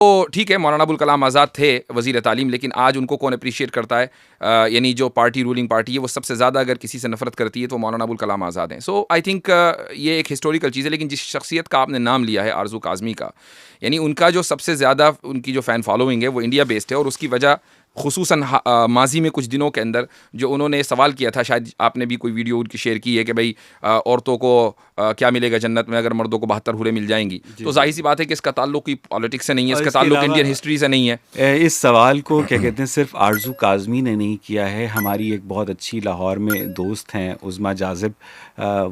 तो ठीक है, मौलाना अबुल कलाम आज़ाद थे वज़ीर तालीम, लेकिन आज उनको कौन अप्रिशिएट करता है? यानी जो पार्टी, रूलिंग पार्टी है, वो सबसे ज़्यादा अगर किसी से नफ़रत करती है तो मौलाना अबुल कलाम आज़ाद हैं। सो आई थिंक ये एक हिस्टोरिकल चीज़ है। लेकिन जिस शख्सियत का आपने नाम लिया है, आरज़ू काज़मी का, यानी उनका जो सबसे ज़्यादा उनकी जो फ़ैन फॉलोइंग है वो इंडिया बेस्ड है, और उसकी वजह खुसूसन माजी में कुछ दिनों के अंदर जो उन्होंने सवाल किया था, शायद आपने भी कोई वीडियो उनकी शेयर की है कि भाई औरतों को क्या मिलेगा जन्नत में अगर मर्दों को 72 हूरें मिल जाएंगी। जी तो जी जाहिर सी जी। बात है कि इसका ताल्लुक कोई पॉलिटिक्स से नहीं है, और इसका इसके ताल्लुक अलावा इंडियन हिस्ट्री से नहीं है। इस सवाल को क्या कहते हैं सिर्फ आरजू काज़मी ने नहीं किया है, हमारी एक बहुत अच्छी लाहौर में दोस्त हैं उज़मा जाज़िब,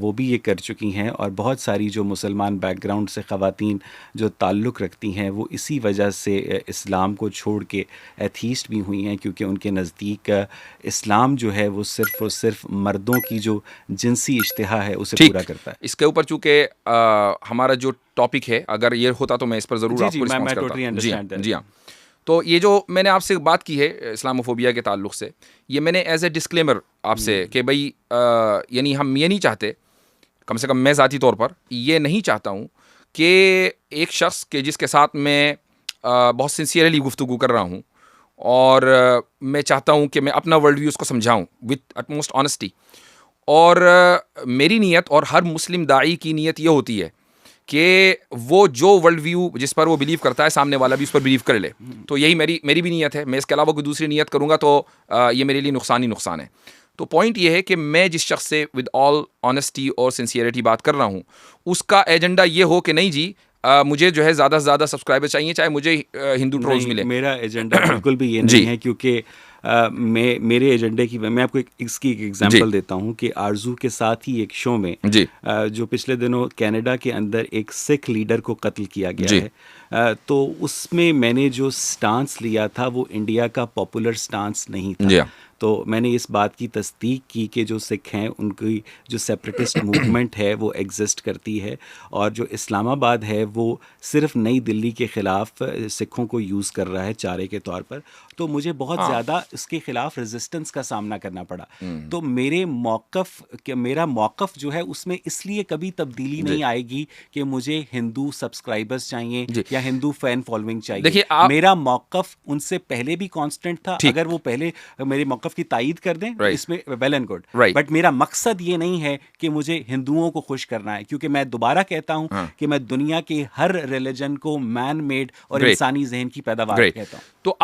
वो भी ये कर चुकी हैं। और बहुत सारी जो मुसलमान बैकग्राउंड से ख़वातीन जो ताल्लुक़ रखती हैं वो इसी वजह से इस्लाम को छोड़ के एथीस्ट भी हुई हैं, क्योंकि उनके नज़दीक इस्लाम जो है वो सिर्फ़ मर्दों की जो जिनसी इश्तिहा है उसे पूरा ठीक, करता है। इसके ऊपर चूंकि हमारा जो टॉपिक है, अगर ये होता तो मैं इस पर ज़रूर जी जी, आपको रिस्पॉन्स मैं करता। टोटली जी हाँ, अंडरस्टैंड दैट। जी हाँ। तो ये जो मैंने आपसे बात की है इस्लामोफोबिया के ताल्लुक से, ये मैंने एज ए डिस्क्लेमर आपसे कि भाई यानी हम ये नहीं चाहते, कम से कम मैं ज़ाती तौर पर ये नहीं चाहता हूँ कि एक शख्स के जिसके साथ मैं बहुत सिंसियरली गुफ्तगू कर रहा हूँ, और मैं चाहता हूँ कि मैं अपना वर्ल्ड व्यू उसको समझाऊँ विथ अटमोस्ट ऑनेस्टी, और मेरी नीयत और हर मुस्लिम दाई की नीयत ये होती है कि वो जो वर्ल्ड व्यू जिस पर वो बिलीव करता है, सामने वाला भी उस पर बिलीव कर ले। तो यही मेरी मेरी भी नीयत है। मैं इसके अलावा कोई दूसरी नीयत करूँगा तो ये मेरे लिए नुकसान ही नुकसान है। तो पॉइंट ये है कि मैं जिस शख्स से विद ऑल ऑनेस्टी और सिंसियरिटी बात कर रहा हूँ, उसका एजेंडा ये हो कि नहीं जी, मुझे जो है ज़्यादा से ज़्यादा सब्सक्राइबर चाहिए, चाहे मुझे हिंदू ट्रोल्स नहीं, मिले। मेरा एजेंडा बिल्कुल भी ये नहीं जी, है, क्योंकि मेरे एजेंडे की मैं आपको इसकी एक जी, एग्जांपल देता हूँ कि आरजू के साथ ही एक शो में जी, जो पिछले दिनों कनाडा के अंदर एक सिख लीडर को कत्ल किया गया जी, है, तो उसमें मैंने जो स्टांस लिया था वो इंडिया का पॉपुलर स्टांस नहीं था। जी हाँ, तो मैंने इस बात की तस्दीक की कि जो सिख हैं उनकी जो सेपरेटिस्ट मूवमेंट है वो एग्जिस्ट करती है, और जो इस्लामाबाद है वो सिर्फ नई दिल्ली के ख़िलाफ़ सिखों को यूज़ कर रहा है चारे के तौर पर। तो मुझे बहुत हाँ, ज़्यादा इसके ख़िलाफ़ रेजिस्टेंस का सामना करना पड़ा। तो मेरा मौक़िफ़ जो है उसमें इसलिए कभी तब्दीली जी, नहीं आएगी कि मुझे हिंदू सब्सक्राइबर्स चाहिए जी। या हिंदू फ़ैन फॉलोइंग चाहिए। देखिए आप, मेरा मौक़िफ़ उनसे पहले भी कांस्टेंट था। ठीक, अगर वो पहले मेरे मौक़िफ़ की तायीद कर दें राइट, इसमें well and good. Right, but मेरा मकसद ये नहीं है कि मुझे हिंदुओं को खुश करना है, क्योंकि मैं दोबारा कहता हूँ हाँ, कि मैं दुनिया के हर रिलीजन को मैन मेड और ग्रेट, इंसानी जहन की पैदावार ग्रेट। कहता हूँ। तो